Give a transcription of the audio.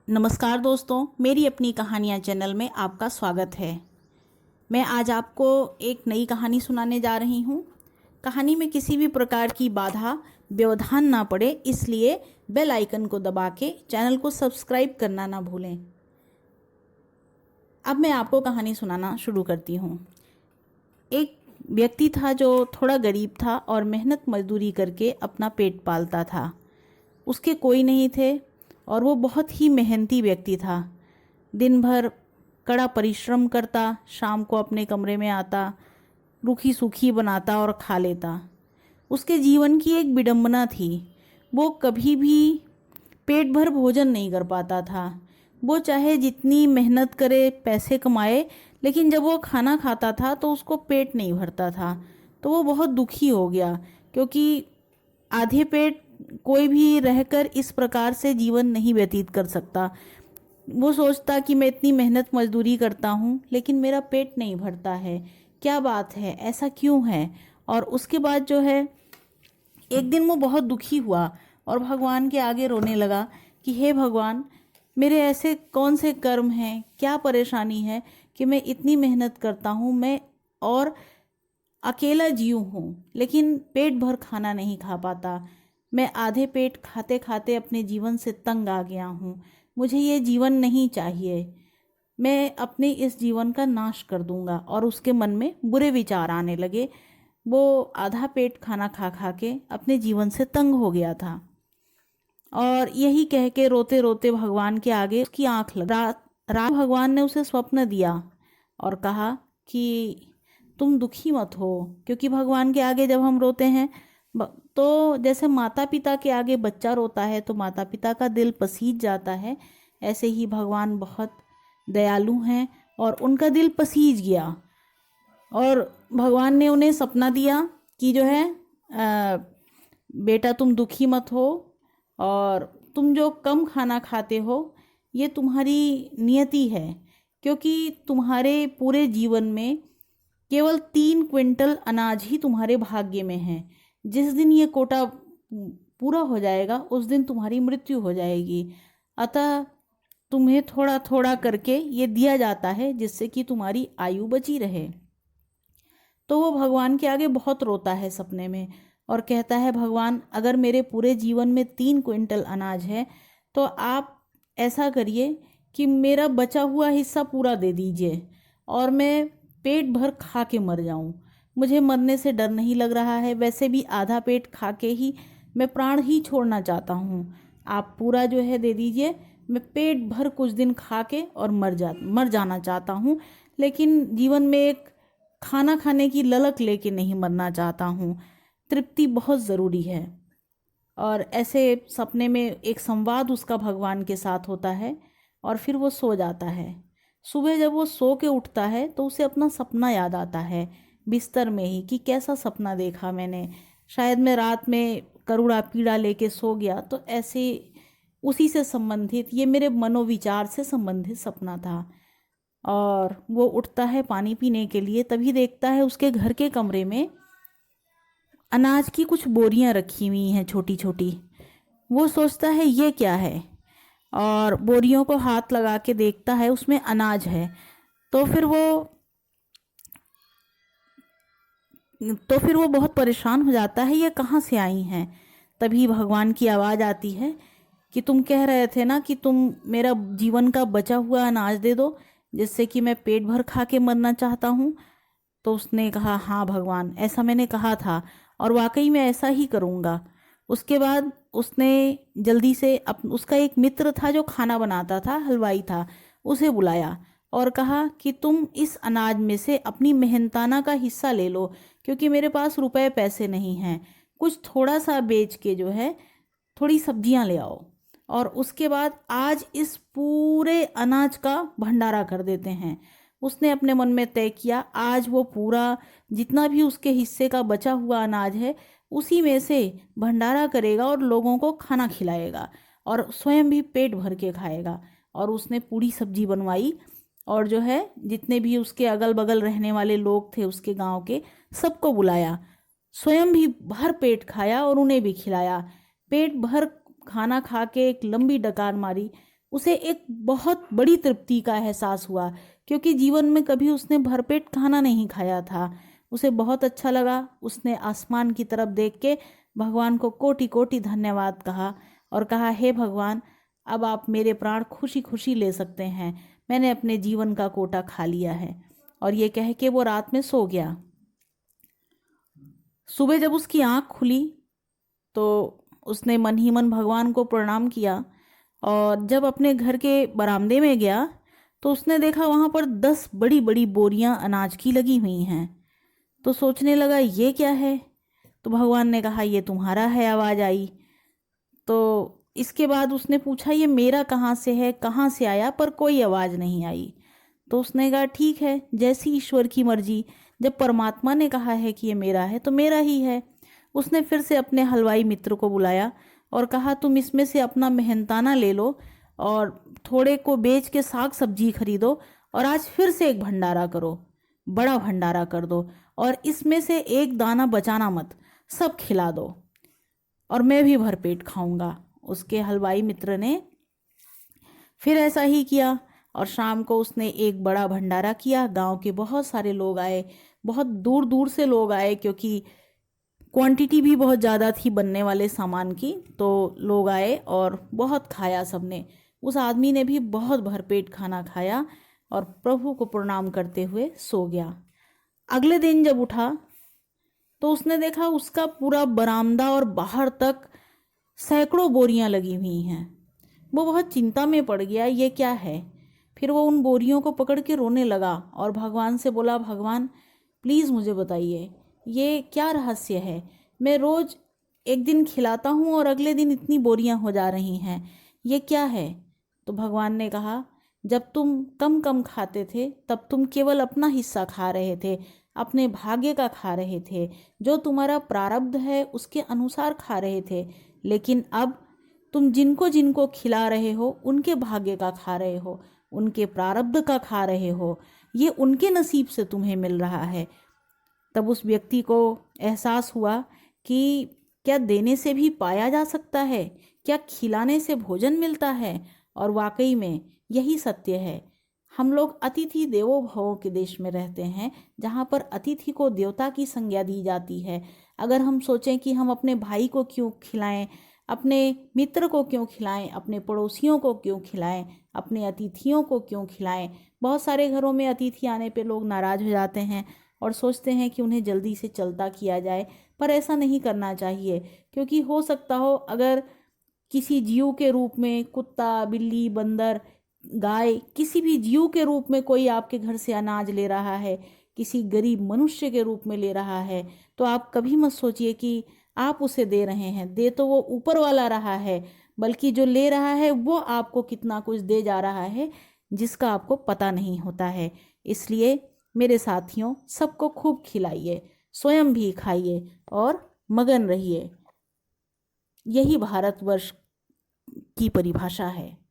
नमस्कार दोस्तों, मेरी अपनी कहानियाँ चैनल में आपका स्वागत है। मैं आज आपको एक नई कहानी सुनाने जा रही हूँ। कहानी में किसी भी प्रकार की बाधा व्यवधान ना पड़े, इसलिए बेल आइकन को दबा के चैनल को सब्सक्राइब करना ना भूलें। अब मैं आपको कहानी सुनाना शुरू करती हूँ। एक व्यक्ति था जो थोड़ा गरीब था और मेहनत मजदूरी करके अपना पेट पालता था। उसके कोई नहीं थे और वो बहुत ही मेहनती व्यक्ति था। दिन भर कड़ा परिश्रम करता, शाम को अपने कमरे में आता, रूखी सूखी बनाता और खा लेता। उसके जीवन की एक विडंबना थी, वो कभी भी पेट भर भोजन नहीं कर पाता था। वो चाहे जितनी मेहनत करे, पैसे कमाए, लेकिन जब वो खाना खाता था तो उसको पेट नहीं भरता था। तो वो बहुत दुखी हो गया, क्योंकि आधे पेट कोई भी रहकर इस प्रकार से जीवन नहीं व्यतीत कर सकता। वो सोचता कि मैं इतनी मेहनत मजदूरी करता हूँ लेकिन मेरा पेट नहीं भरता है, क्या बात है, ऐसा क्यों है। और उसके बाद जो है, एक दिन वो बहुत दुखी हुआ और भगवान के आगे रोने लगा कि हे भगवान, मेरे ऐसे कौन से कर्म हैं, क्या परेशानी है कि मैं इतनी मेहनत करता हूँ, मैं और अकेला जीव हूँ लेकिन पेट भर खाना नहीं खा पाता। मैं आधे पेट खाते खाते अपने जीवन से तंग आ गया हूँ। मुझे ये जीवन नहीं चाहिए, मैं अपने इस जीवन का नाश कर दूंगा। और उसके मन में बुरे विचार आने लगे। वो आधा पेट खाना खा खा के अपने जीवन से तंग हो गया था और यही कह के रोते रोते भगवान के आगे उसकी आंख लग रात भगवान ने उसे स्वप्न दिया और कहा कि तुम दुखी मत हो, क्योंकि भगवान के आगे जब हम रोते हैं तो जैसे माता पिता के आगे बच्चा रोता है तो माता पिता का दिल पसीज जाता है, ऐसे ही भगवान बहुत दयालु हैं और उनका दिल पसीज गया। और भगवान ने उन्हें सपना दिया कि जो है, बेटा तुम दुखी मत हो, और तुम जो कम खाना खाते हो ये तुम्हारी नियति है, क्योंकि तुम्हारे पूरे जीवन में केवल 3 क्विंटल अनाज ही तुम्हारे भाग्य में है। जिस दिन ये कोटा पूरा हो जाएगा उस दिन तुम्हारी मृत्यु हो जाएगी। अतः तुम्हें थोड़ा थोड़ा करके ये दिया जाता है जिससे कि तुम्हारी आयु बची रहे। तो वो भगवान के आगे बहुत रोता है सपने में और कहता है, भगवान अगर मेरे पूरे जीवन में 3 क्विंटल अनाज है तो आप ऐसा करिए कि मेरा बचा हुआ हिस्सा पूरा दे दीजिए और मैं पेट भर खा के मर जाऊं। मुझे मरने से डर नहीं लग रहा है, वैसे भी आधा पेट खा के ही मैं प्राण ही छोड़ना चाहता हूँ। आप पूरा जो है दे दीजिए, मैं पेट भर कुछ दिन खा के और मर जाना चाहता हूँ, लेकिन जीवन में एक खाना खाने की ललक लेके नहीं मरना चाहता हूँ। तृप्ति बहुत ज़रूरी है। और ऐसे सपने में एक संवाद उसका भगवान के साथ होता है और फिर वो सो जाता है। सुबह जब वो सो के उठता है तो उसे अपना सपना याद आता है बिस्तर में ही, कि कैसा सपना देखा मैंने, शायद मैं रात में करुणा पीड़ा लेके सो गया, तो ऐसे उसी से संबंधित, ये मेरे मनोविचार से संबंधित सपना था। और वो उठता है पानी पीने के लिए, तभी देखता है उसके घर के कमरे में अनाज की कुछ बोरियां रखी हुई हैं छोटी छोटी। वो सोचता है ये क्या है, और बोरियों को हाथ लगा के देखता है, उसमें अनाज है। तो फिर वो बहुत परेशान हो जाता है, ये कहाँ से आई हैं। तभी भगवान की आवाज़ आती है कि तुम कह रहे थे ना कि तुम मेरा जीवन का बचा हुआ अनाज दे दो जिससे कि मैं पेट भर खा के मरना चाहता हूँ। तो उसने कहा, हाँ भगवान, ऐसा मैंने कहा था और वाकई मैं ऐसा ही करूँगा। उसके बाद उसने जल्दी से उसका एक मित्र था जो खाना बनाता था, हलवाई था, उसे बुलाया और कहा कि तुम इस अनाज में से अपनी मेहनताना का हिस्सा ले लो, क्योंकि मेरे पास रुपए पैसे नहीं हैं। कुछ थोड़ा सा बेच के जो है थोड़ी सब्जियां ले आओ, और उसके बाद आज इस पूरे अनाज का भंडारा कर देते हैं। उसने अपने मन में तय किया, आज वो पूरा जितना भी उसके हिस्से का बचा हुआ अनाज है उसी में से भंडारा करेगा और लोगों को खाना खिलाएगा और स्वयं भी पेट भर के खाएगा। और उसने पूरी सब्जी बनवाई और जो है जितने भी उसके अगल बगल रहने वाले लोग थे उसके गांव के, सबको बुलाया, स्वयं भी भर पेट खाया और उन्हें भी खिलाया। पेट भर खाना खा के एक लंबी डकार मारी, उसे एक बहुत बड़ी तृप्ति का एहसास हुआ, क्योंकि जीवन में कभी उसने भरपेट खाना नहीं खाया था। उसे बहुत अच्छा लगा। उसने आसमान की तरफ देख के भगवान को कोटि कोटि धन्यवाद कहा और कहा, हे भगवान, अब आप मेरे प्राण खुशी खुशी ले सकते हैं, मैंने अपने जीवन का कोटा खा लिया है। और ये कह के वो रात में सो गया। सुबह जब उसकी आँख खुली तो उसने मन ही मन भगवान को प्रणाम किया, और जब अपने घर के बरामदे में गया तो उसने देखा वहाँ पर 10 बड़ी बड़ी बोरियां अनाज की लगी हुई हैं। तो सोचने लगा, ये क्या है? तो भगवान ने कहा, ये तुम्हारा है, आवाज़ आई। तो इसके बाद उसने पूछा, ये मेरा कहाँ से है, कहाँ से आया? पर कोई आवाज़ नहीं आई। तो उसने कहा, ठीक है, जैसी ईश्वर की मर्जी, जब परमात्मा ने कहा है कि ये मेरा है तो मेरा ही है। उसने फिर से अपने हलवाई मित्र को बुलाया और कहा, तुम इसमें से अपना मेहनताना ले लो और थोड़े को बेच के साग सब्जी खरीदो, और आज फिर से एक भंडारा करो, बड़ा भंडारा कर दो, और इसमें से एक दाना बचाना मत, सब खिला दो, और मैं भी भरपेट खाऊंगा। उसके हलवाई मित्र ने फिर ऐसा ही किया, और शाम को उसने एक बड़ा भंडारा किया। गांव के बहुत सारे लोग आए, बहुत दूर दूर से लोग आए, क्योंकि क्वांटिटी भी बहुत ज़्यादा थी बनने वाले सामान की। तो लोग आए और बहुत खाया सबने। उस आदमी ने भी बहुत भरपेट खाना खाया और प्रभु को प्रणाम करते हुए सो गया। अगले दिन जब उठा तो उसने देखा उसका पूरा बरामदा और बाहर तक सैकड़ों बोरियां लगी हुई हैं। वो बहुत चिंता में पड़ गया, ये क्या है? फिर वो उन बोरियों को पकड़ के रोने लगा और भगवान से बोला, भगवान प्लीज़ मुझे बताइए, ये क्या रहस्य है? मैं रोज़ एक दिन खिलाता हूँ और अगले दिन इतनी बोरियां हो जा रही हैं, ये क्या है? तो भगवान ने कहा, जब तुम कम कम खाते थे तब तुम केवल अपना हिस्सा खा रहे थे, अपने भाग्य का खा रहे थे, जो तुम्हारा प्रारब्ध है उसके अनुसार खा रहे थे। लेकिन अब तुम जिनको जिनको खिला रहे हो उनके भाग्य का खा रहे हो, उनके प्रारब्ध का खा रहे हो, ये उनके नसीब से तुम्हें मिल रहा है। तब उस व्यक्ति को एहसास हुआ कि क्या देने से भी पाया जा सकता है? क्या खिलाने से भोजन मिलता है? और वाकई में यही सत्य है। हम लोग अतिथि देवो भव के देश में रहते हैं, जहाँ पर अतिथि को देवता की संज्ञा दी जाती है। अगर हम सोचें कि हम अपने भाई को क्यों खिलाएं, अपने मित्र को क्यों खिलाएं, अपने पड़ोसियों को क्यों खिलाएं, अपने अतिथियों को क्यों खिलाएं। बहुत सारे घरों में अतिथि आने पे लोग नाराज़ हो जाते हैं और सोचते हैं कि उन्हें जल्दी से चलता किया जाए, पर ऐसा नहीं करना चाहिए। क्योंकि हो सकता हो अगर किसी जीव के रूप में, कुत्ता, बिल्ली, बंदर, गाय, किसी भी जीव के रूप में कोई आपके घर से अनाज ले रहा है, किसी गरीब मनुष्य के रूप में ले रहा है, तो आप कभी मत सोचिए कि आप उसे दे रहे हैं। दे तो वो ऊपर वाला रहा है, बल्कि जो ले रहा है वो आपको कितना कुछ दे जा रहा है जिसका आपको पता नहीं होता है। इसलिए मेरे साथियों, सबको खूब खिलाइए, स्वयं भी खाइए और मगन रहिए। यही भारतवर्ष की परिभाषा है।